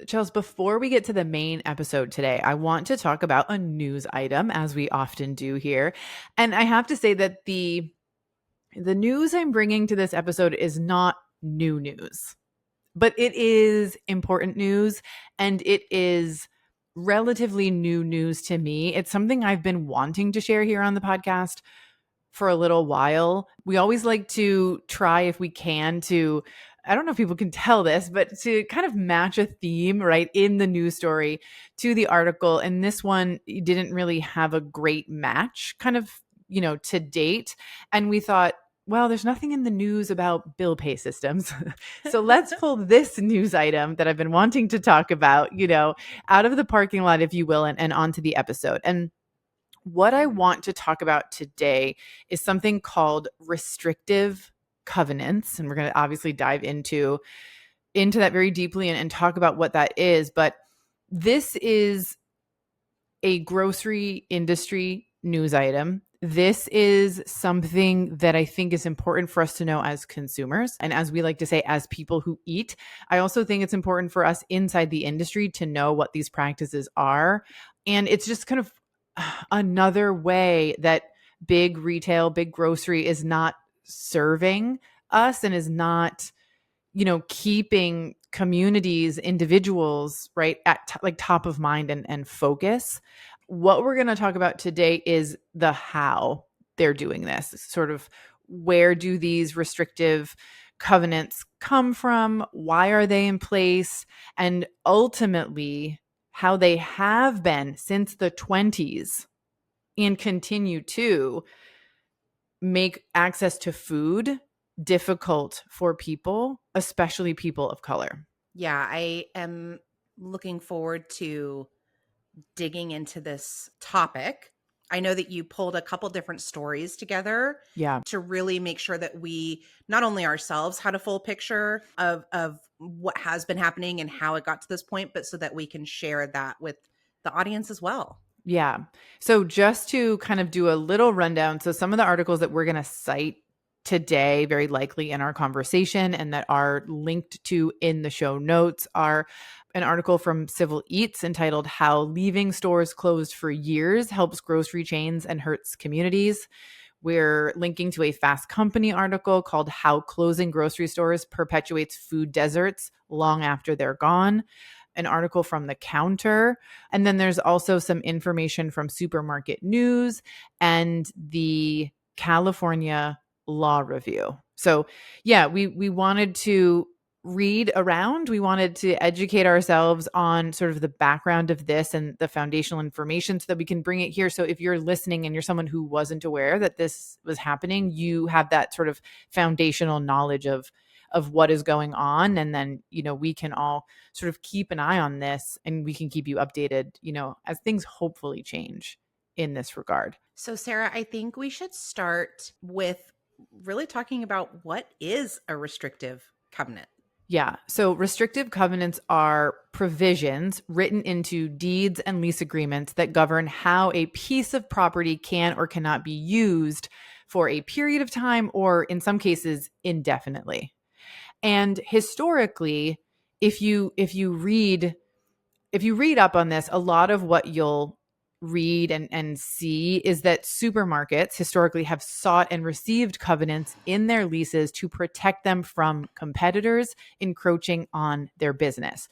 Chels, before we get to the main episode today, I want to talk about a news item, as we often do here. And I have to say that the news I'm bringing to this episode is not new news, but it is important news, and it is relatively new news to me. It's something I've been wanting to share here on the podcast for a little while. We always like to try, if we can, to, I don't know if people can tell this, but to kind of match a theme, right, in the news story to the article. And this one didn't really have a great match kind of, to date. And we thought, well, there's nothing in the news about bill pay systems. So let's pull this news item that I've been wanting to talk about, out of the parking lot, if you will, and onto the episode. And what I want to talk about today is something called restrictive covenants. And we're going to obviously dive into that very deeply and talk about what that is. But this is a grocery industry news item. This is something that I think is important for us to know as consumers. And as we like to say, as people who eat, I also think it's important for us inside the industry to know what these practices are. And it's just kind of another way that big retail, big grocery is not serving us and is not, keeping communities, individuals, right, at like top of mind and focus. What we're going to talk about today is the how they're doing this. Sort of, where do these restrictive covenants come from? Why are they in place? And ultimately, how they have been since the 20s and continue to make access to food difficult for people, especially people of color. Yeah, I am looking forward to digging into this topic. I know that you pulled a couple different stories together to really make sure that we not only ourselves had a full picture of what has been happening and how it got to this point, but so that we can share that with the audience as well. Yeah. So just to kind of do a little rundown. So some of the articles that we're going to cite today, very likely in our conversation, and that are linked to in the show notes, are an article from Civil Eats entitled "How Leaving Stores Closed for Years Helps Grocery Chains and Hurts Communities." We're linking to a Fast Company article called "How Closing Grocery Stores Perpetuates Food Deserts Long After They're Gone." An article from The Counter. And then there's also some information from Supermarket News and the California Law Review. So yeah, we wanted to read around. We wanted to educate ourselves on sort of the background of this and the foundational information so that we can bring it here. So if you're listening and you're someone who wasn't aware that this was happening, you have that sort of foundational knowledge of what is going on. And then, we can all sort of keep an eye on this, and we can keep you updated, as things hopefully change in this regard. So Sarah, I think we should start with really talking about what is a restrictive covenant. Yeah. So restrictive covenants are provisions written into deeds and lease agreements that govern how a piece of property can or cannot be used for a period of time, or in some cases, indefinitely. And historically, if you read up on this, a lot of what you'll read and see is that supermarkets historically have sought and received covenants in their leases to protect them from competitors encroaching on their business,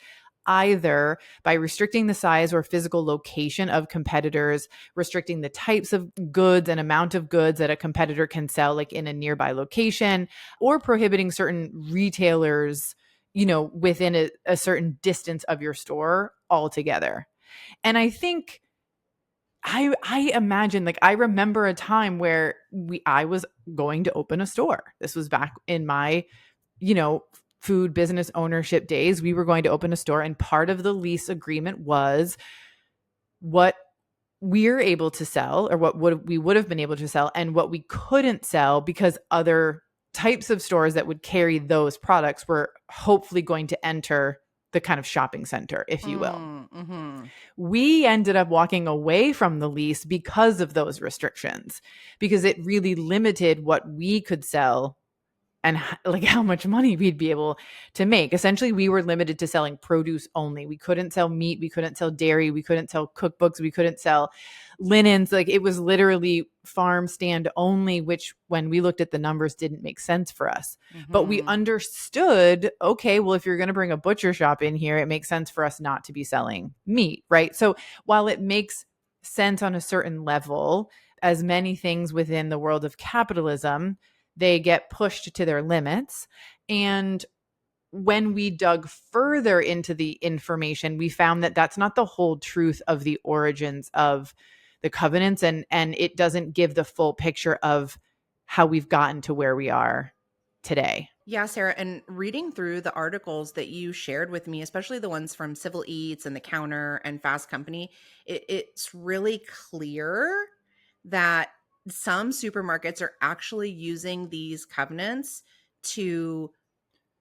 either by restricting the size or physical location of competitors, restricting the types of goods and amount of goods that a competitor can sell, like in a nearby location, or prohibiting certain retailers, within a certain distance of your store altogether. And I think I imagine, like, I remember a time where I was going to open a store. This was back in my, food business ownership days. We were going to open a store, and part of the lease agreement was what we're able to sell, or what we would have been able to sell, and what we couldn't sell because other types of stores that would carry those products were hopefully going to enter the kind of shopping center, if you will. Mm-hmm. We ended up walking away from the lease because of those restrictions, because it really limited what we could sell and like how much money we'd be able to make. Essentially, we were limited to selling produce only. We couldn't sell meat, we couldn't sell dairy, we couldn't sell cookbooks, we couldn't sell linens. Like it was literally farm stand only, which when we looked at the numbers didn't make sense for us. But we understood, okay, well, if you're going to bring a butcher shop in here, it makes sense for us not to be selling meat, right? So while it makes sense on a certain level, as many things within the world of capitalism, they get pushed to their limits. And when we dug further into the information, we found that that's not the whole truth of the origins of the covenants, and it doesn't give the full picture of how we've gotten to where we are today. Yeah, Sarah, and reading through the articles that you shared with me, especially the ones from Civil Eats and The Counter and Fast Company, it's really clear that some supermarkets are actually using these covenants to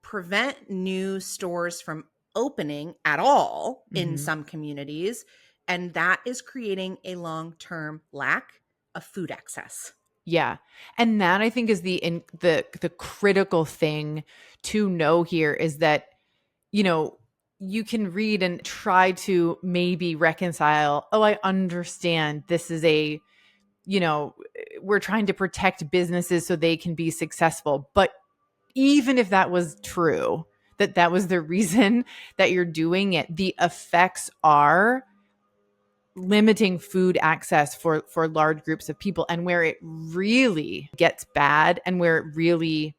prevent new stores from opening at all in some communities. And that is creating a long-term lack of food access. Yeah. And that I think is the critical thing to know here is that, you know, you can read and try to maybe reconcile, oh, I understand this is a, you know, we're trying to protect businesses so they can be successful. But even if that was true, that was the reason that you're doing it, the effects are limiting food access for large groups of people. And where it really gets bad and where it really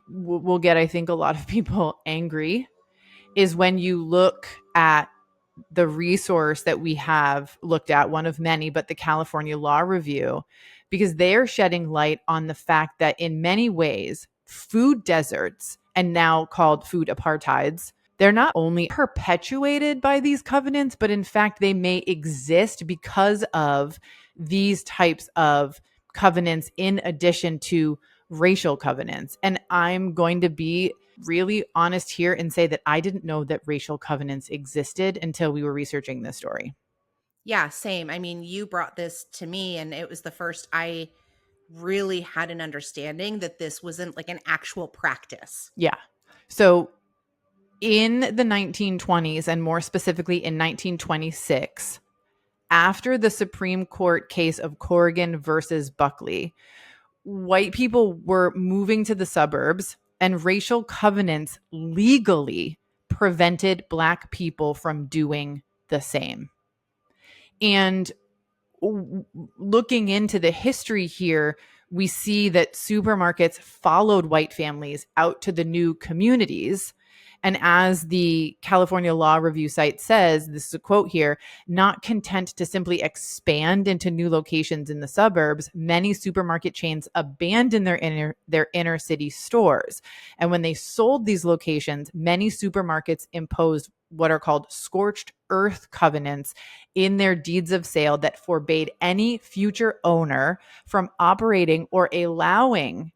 will get, I think, a lot of people angry is when you look at the resource that we have looked at, one of many, but the California Law Review, because they're shedding light on the fact that in many ways, food deserts, and now called food apartheids, they're not only perpetuated by these covenants, but in fact, they may exist because of these types of covenants in addition to racial covenants. And I'm going to be really honest here and say that I didn't know that racial covenants existed until we were researching this story. Yeah, same. I mean, you brought this to me, and it was the first I really had an understanding that this wasn't like an actual practice. Yeah. So in the 1920s, and more specifically in 1926, after the Supreme Court case of Corrigan versus Buckley, white people were moving to the suburbs, and racial covenants legally prevented Black people from doing the same. And looking into the history here, we see that supermarkets followed white families out to the new communities. And as the California Law Review site says, this is a quote here, not content to simply expand into new locations in the suburbs, many supermarket chains abandoned their inner city stores. And when they sold these locations, many supermarkets imposed what are called scorched earth covenants in their deeds of sale that forbade any future owner from operating or allowing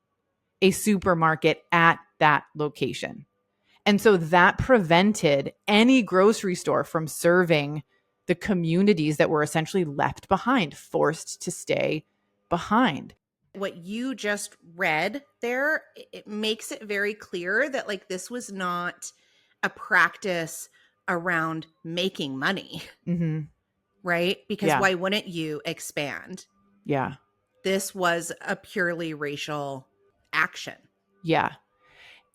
a supermarket at that location. And so that prevented any grocery store from serving the communities that were essentially left behind, forced to stay behind. What you just read there, it makes it very clear that like this was not a practice around making money, right? Because why wouldn't you expand? Yeah. This was a purely racial action. Yeah.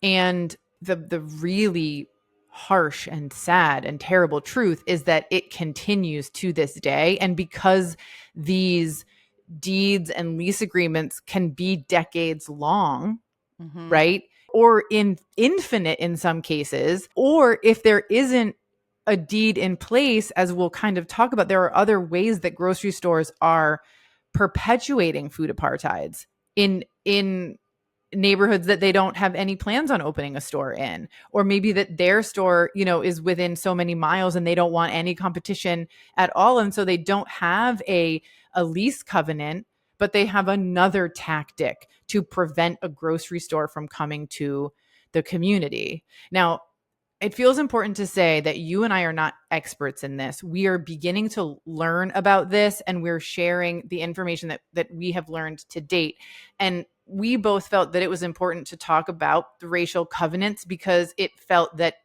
And the really harsh and sad and terrible truth is that it continues to this day. And because these deeds and lease agreements can be decades long, right? Or infinite in some cases, or if there isn't a deed in place, as we'll kind of talk about, there are other ways that grocery stores are perpetuating food apartheids in neighborhoods that they don't have any plans on opening a store in, or maybe that their store, you know, is within so many miles and they don't want any competition at all, and so they don't have a lease covenant, but they have another tactic to prevent a grocery store from coming to the community. Now, it feels important to say that you and I are not experts in this. We are beginning to learn about this, and we're sharing the information that we have learned to date. And we both felt that it was important to talk about the racial covenants because it felt that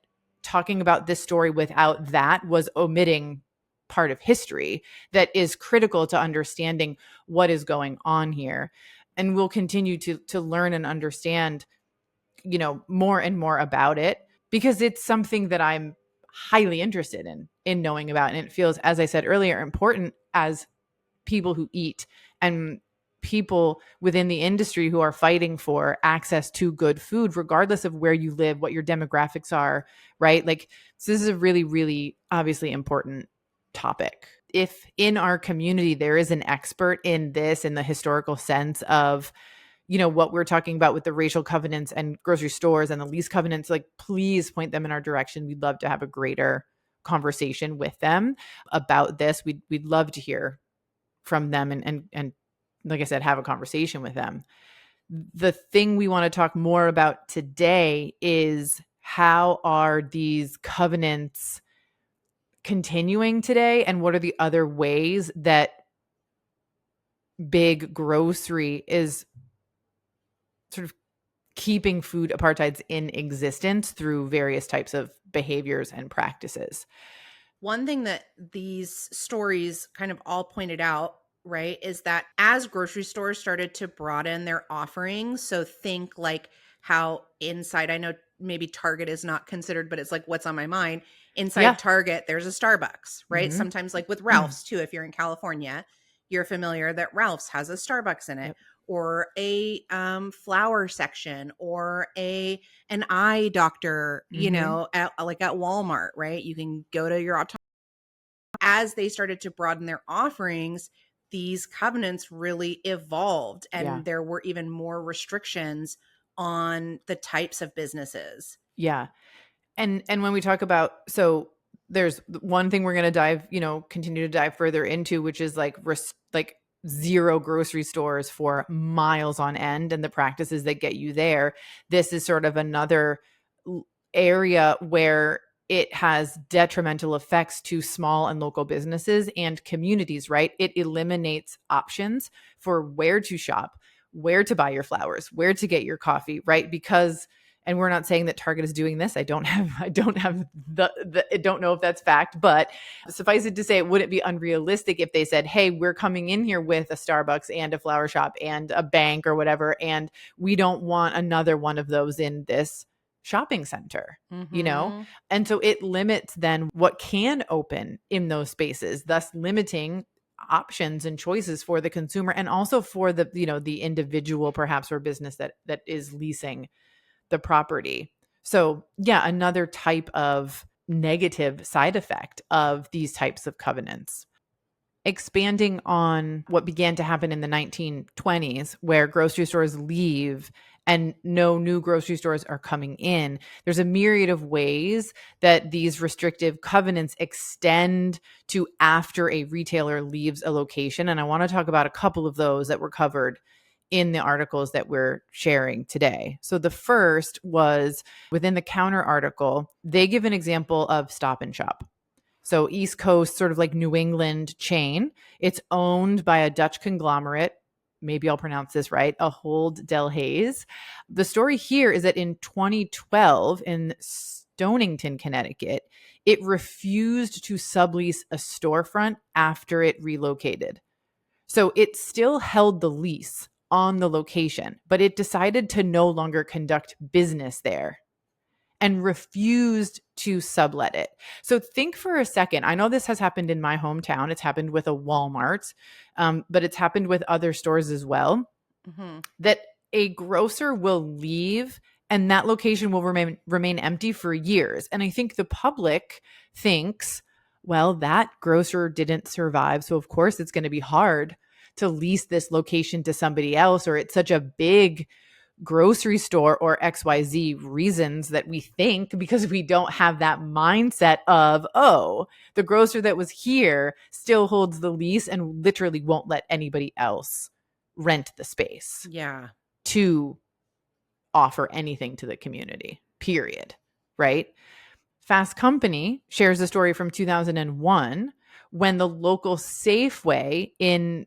talking about this story without that was omitting part of history that is critical to understanding what is going on here. And we'll continue to learn and understand, more and more about it because it's something that I'm highly interested in knowing about. And it feels, as I said earlier, important as people who eat and people within the industry who are fighting for access to good food, regardless of where you live, what your demographics are, right? Like, so this is a really, really obviously important topic. If in our community there is an expert in this, in the historical sense of, what we're talking about with the racial covenants and grocery stores and the lease covenants, like, please point them in our direction. We'd love to have a greater conversation with them about this. We'd love to hear from them and like I said, have a conversation with them. The thing we want to talk more about today is how are these covenants continuing today, and what are the other ways that big grocery is sort of keeping food apartheids in existence through various types of behaviors and practices. One thing that these stories kind of all pointed out, right, is that as grocery stores started to broaden their offerings, so think like how inside, I know maybe Target is not considered, but it's like what's on my mind. Inside Target, there's a Starbucks, right? Mm-hmm. Sometimes like with Ralph's too, if you're in California, you're familiar that Ralph's has a Starbucks in it. Yep. Or a flower section, or an eye doctor, like at Walmart, right? You can go to your optometrist. As they started to broaden their offerings, these covenants really evolved, and there were even more restrictions on the types of businesses. Yeah. And when we talk about, so there's one thing we're going to continue to dive further into, which is like zero grocery stores for miles on end and the practices that get you there. This is sort of another area where it has detrimental effects to small and local businesses and communities, right? It eliminates options for where to shop, where to buy your flowers, where to get your coffee, right? Because, and we're not saying that Target is doing this. I don't know if that's fact, but suffice it to say, it wouldn't be unrealistic if they said, hey, we're coming in here with a Starbucks and a flower shop and a bank or whatever, and we don't want another one of those in this shopping center, And so it limits then what can open in those spaces, thus limiting options and choices for the consumer and also for the, the individual perhaps or business that is leasing the property. So yeah, another type of negative side effect of these types of covenants. Expanding on what began to happen in the 1920s, where grocery stores leave and no new grocery stores are coming in, there's a myriad of ways that these restrictive covenants extend to after a retailer leaves a location. And I want to talk about a couple of those that were covered in the articles that we're sharing today. So the first was within the Counter article, they give an example of Stop and Shop. So East Coast, sort of like New England chain. It's owned by a Dutch conglomerate. Maybe I'll pronounce this right, Ahold Delhaize. The story here is that in 2012 in Stonington, Connecticut, it refused to sublease a storefront after it relocated. So it still held the lease on the location, but it decided to no longer conduct business there and refused to sublet it. So think for a second. I know this has happened in my hometown. It's happened with a Walmart, but it's happened with other stores as well, that a grocer will leave and that location will remain empty for years. And I think the public thinks, well, that grocer didn't survive, so of course it's going to be hard to lease this location to somebody else, or it's such a big grocery store or XYZ reasons that we think, because we don't have that mindset of, oh, the grocer that was here still holds the lease and literally won't let anybody else rent the space. Yeah. To offer anything to the community, period. Right? Fast Company shares a story from 2001 when the local Safeway in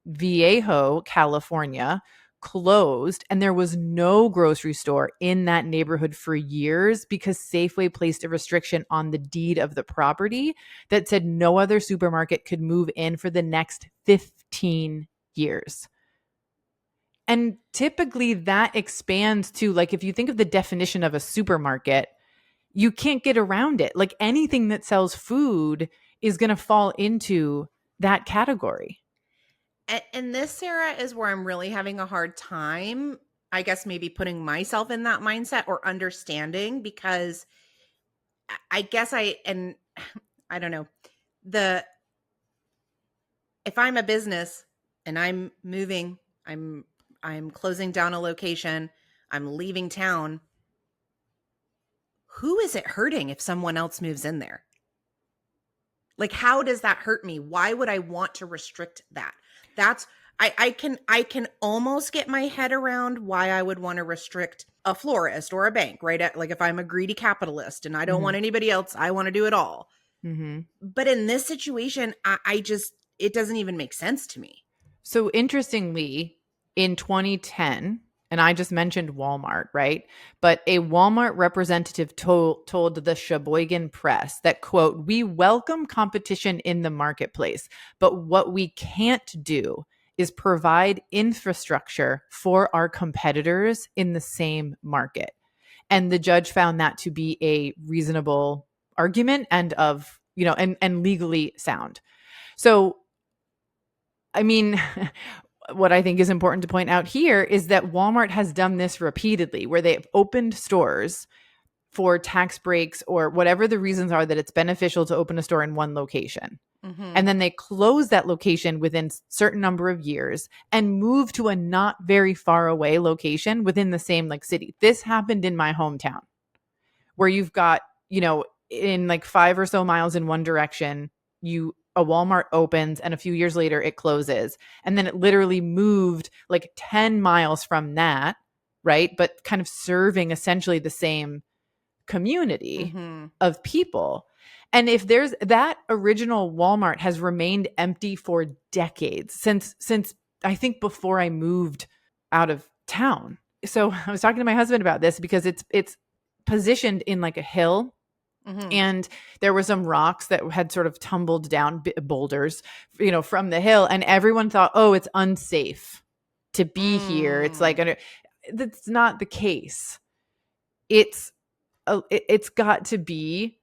Vallejo, California, closed, and there was no grocery store in that neighborhood for years because Safeway placed a restriction on the deed of the property that said no other supermarket could move in for the next 15 years. And typically that expands to, like, if you think of the definition of a supermarket, you can't get around it. Like, anything that sells food is going to fall into that category. And this, Sarah, is where I'm really having a hard time, I guess, maybe putting myself in that mindset or understanding, because I guess I don't know, if I'm a business and I'm moving, I'm closing down a location, I'm leaving town, who is it hurting if someone else moves in there? Like, how does that hurt me? Why would I want to restrict that? That's I can almost get my head around why I would want to restrict a florist or a bank, right? Like, if I'm a greedy capitalist and I don't want anybody else, I want to do it all. But in this situation, I just, it doesn't even make sense to me. So interestingly, in 2010, and I just mentioned Walmart, right? But a Walmart representative told the Sheboygan Press that, quote, "We welcome competition in the marketplace, but what we can't do is provide infrastructure for our competitors in the same market." And the judge found that to be a reasonable argument and of, and legally sound. So, I mean, what I think is important to point out here is that Walmart has done this repeatedly, where they've opened stores for tax breaks or whatever the reasons are that it's beneficial to open a store in one location. And then they close that location within a certain number of years and move to a not very far away location within the same city. This happened in my hometown, where you've got, in like 5 or so miles in one direction, a Walmart opens and a few years later it closes. And then it literally moved like 10 miles from that, right? But kind of serving essentially the same community of people. And if there's that original Walmart has remained empty for decades, since I think before I moved out of town. So I was talking to my husband about this because it's positioned in like a hill. And there were some rocks that had sort of tumbled down, boulders, from the hill. And everyone thought, oh, it's unsafe to be here. It's like, that's not the case. It's got to be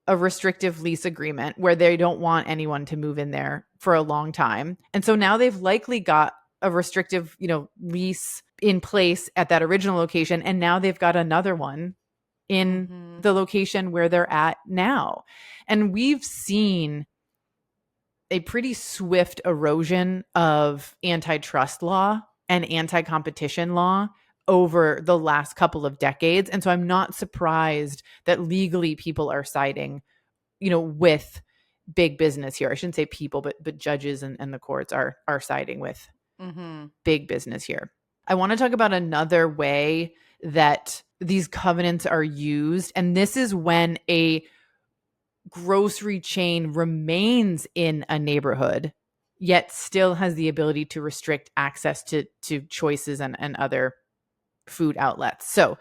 a restrictive lease agreement where they don't want anyone to move in there for a long time. And so now they've likely got a restrictive, lease in place at that original location. And now they've got another one in the location where they're at now. And we've seen a pretty swift erosion of antitrust law and anti-competition law over the last couple of decades. And so I'm not surprised that legally people are siding, with big business here. I shouldn't say people, but judges and the courts are siding with big business here. I want to talk about another way that these covenants are used. And this is when a grocery chain remains in a neighborhood, yet still has the ability to restrict access to choices and other food outlets. So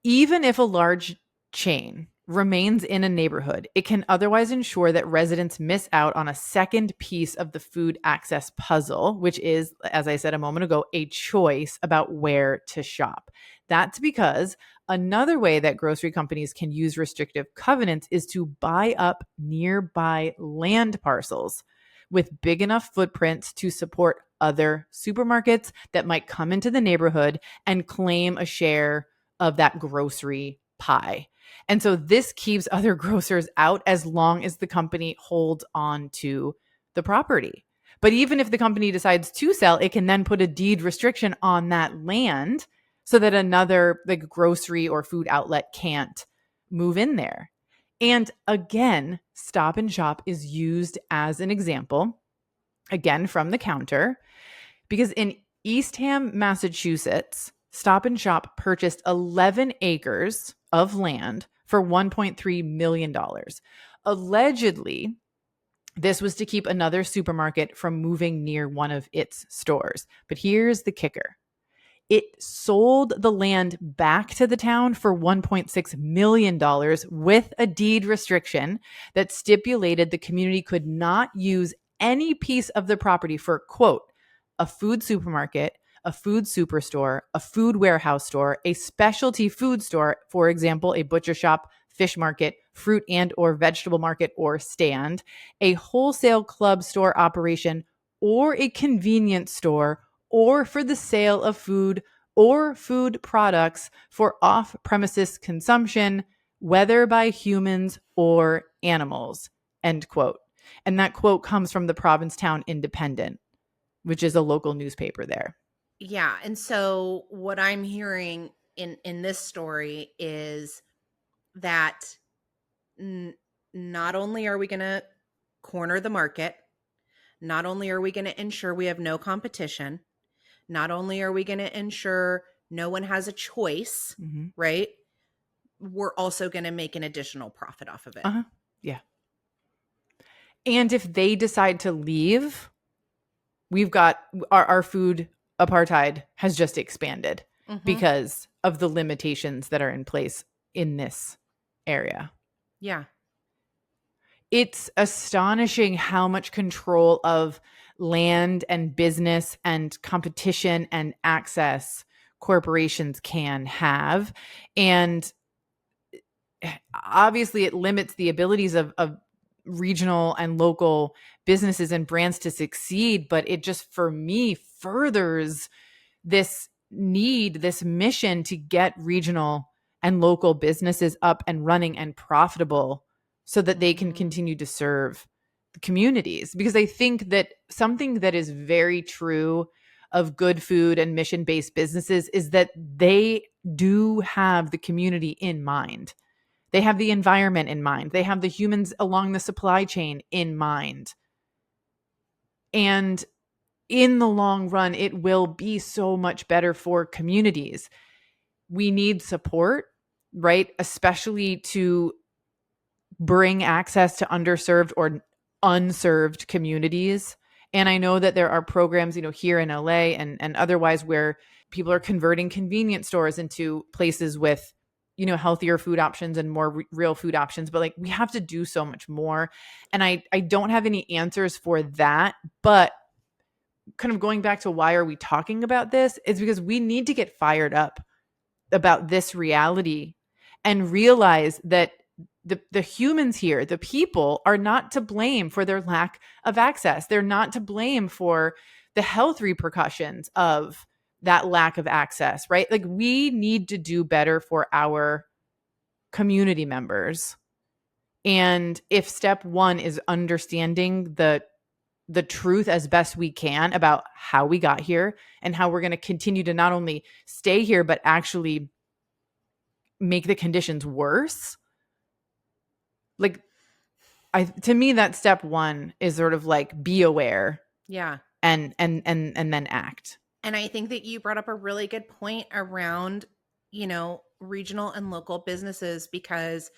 even if a large chain remains in a neighborhood, it can otherwise ensure that residents miss out on a second piece of the food access puzzle, which is, as I said a moment ago, a choice about where to shop. That's because another way that grocery companies can use restrictive covenants is to buy up nearby land parcels with big enough footprints to support other supermarkets that might come into the neighborhood and claim a share of that grocery pie. And so this keeps other grocers out as long as the company holds on to the property. But even if the company decides to sell, it can then put a deed restriction on that land so that another grocery or food outlet can't move in there. And again, Stop and Shop is used as an example, again from the counter, because in Eastham, Massachusetts, Stop and Shop purchased 11 acres of land for $1.3 million. Allegedly, this was to keep another supermarket from moving near one of its stores. But here's the kicker. It sold the land back to the town for $1.6 million with a deed restriction that stipulated the community could not use any piece of the property for, quote, a food supermarket, a food superstore, a food warehouse store, a specialty food store, for example, a butcher shop, fish market, fruit and or vegetable market or stand, a wholesale club store operation, or a convenience store, or for the sale of food or food products for off-premises consumption, whether by humans or animals, end quote. And that quote comes from the Provincetown Independent, which is a local newspaper there. Yeah. And so what I'm hearing in this story is that not only are we going to corner the market, not only are we going to ensure we have no competition, not only are we going to ensure no one has a choice, right? We're also going to make an additional profit off of it. Yeah. And if they decide to leave, we've got our food apartheid has just expanded because of the limitations that are in place in this area. Yeah. It's astonishing how much control of land and business and competition and access corporations can have. And obviously it limits the abilities of regional and local businesses and brands to succeed, but it just, for me, furthers this need, this mission to get regional and local businesses up and running and profitable so that they can continue to serve the communities. Because I think that something that is very true of good food and mission-based businesses is that they do have the community in mind. They have the environment in mind. They have the humans along the supply chain in mind. And in the long run, it will be so much better for communities. We need support, right? Especially to bring access to underserved or unserved communities. And I know that there are programs, here in LA and otherwise, where people are converting convenience stores into places with healthier food options and more real food options, but we have to do so much more. And I don't have any answers for that, but kind of going back to why are we talking about this is because we need to get fired up about this reality and realize that the humans here, the people, are not to blame for their lack of access. They're not to blame for the health repercussions of that lack of access, right? We need to do better for our community members. And if step one is understanding the truth as best we can about how we got here and how we're going to continue to not only stay here, but actually make the conditions worse. To me, that step one is sort of be aware. Yeah. And then act. And I think that you brought up a really good point around, regional and local businesses, because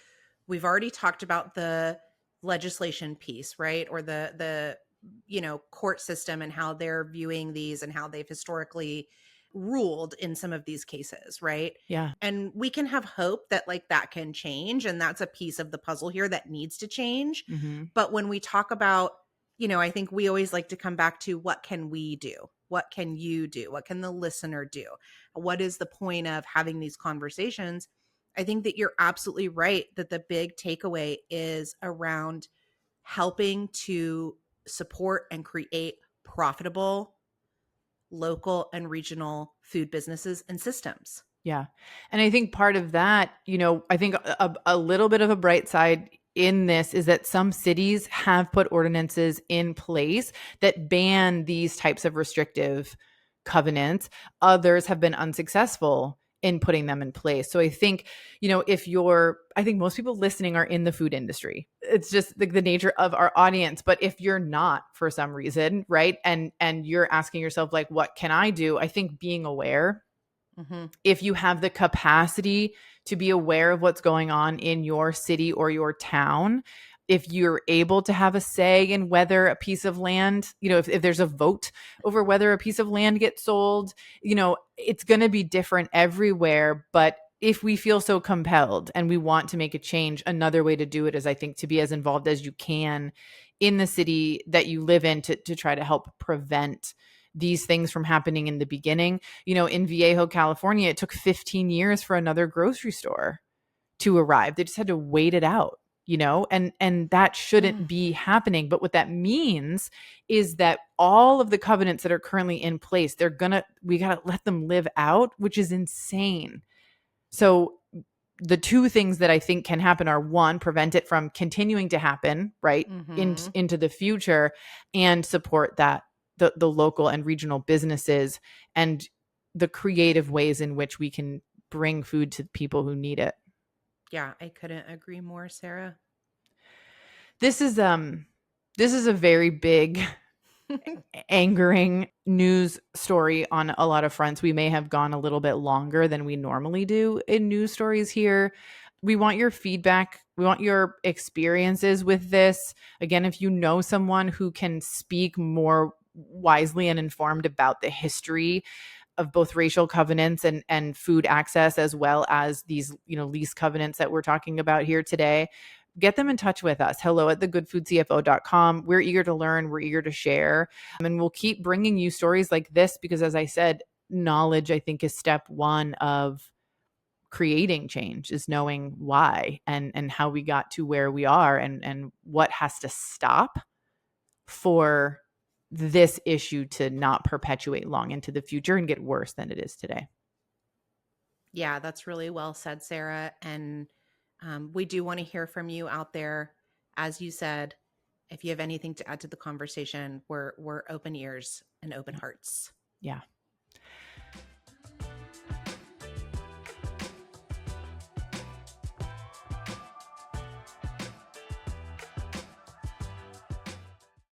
we've already talked about the legislation piece, right? Or the court system and how they're viewing these and how they've historically ruled in some of these cases, right? Yeah. And we can have hope that that can change, and that's a piece of the puzzle here that needs to change. But when we talk about, I think we always like to come back to, what can we do? What can you do? What can the listener do? What is the point of having these conversations? I think that you're absolutely right that the big takeaway is around helping to support and create profitable local and regional food businesses and systems. Yeah. And I think part of that, I think a little bit of a bright side in this is that some cities have put ordinances in place that ban these types of restrictive covenants. Others have been unsuccessful in putting them in place. So I think, I think most people listening are in the food industry. It's just the nature of our audience. But if you're not, for some reason, right, and you're asking yourself, what can I do? I think being aware, if you have the capacity to be aware of what's going on in your city or your town, if you're able to have a say in whether a piece of land, if there's a vote over whether a piece of land gets sold, it's going to be different everywhere. But if we feel so compelled and we want to make a change, another way to do it is, I think, to be as involved as you can in the city that you live in to try to help prevent these things from happening in the beginning. In Viejo, California, it took 15 years for another grocery store to arrive. They just had to wait it out, and that shouldn't be happening. But what that means is that all of the covenants that are currently in place, we got to let them live out, which is insane. So the two things that I think can happen are, one, prevent it from continuing to happen, right, into the future, and support that the local and regional businesses and the creative ways in which we can bring food to people who need it. Yeah, I couldn't agree more, Sarah. This is a very big angering news story on a lot of fronts. We may have gone a little bit longer than we normally do in news stories here. We want your feedback. We want your experiences with this. Again, if you know someone who can speak more wisely and informed about the history of both racial covenants and food access, as well as these, lease covenants that we're talking about here today, get them in touch with us. hello@thegoodfoodcfo.com. We're eager to learn. We're eager to share. And we'll keep bringing you stories like this because, as I said, knowledge, I think, is step one of creating change, is knowing why and how we got to where we are and what has to stop for this issue to not perpetuate long into the future and get worse than it is today. Yeah, that's really well said, Sarah. And we do want to hear from you out there. As you said, if you have anything to add to the conversation, we're open ears and open hearts. Yeah.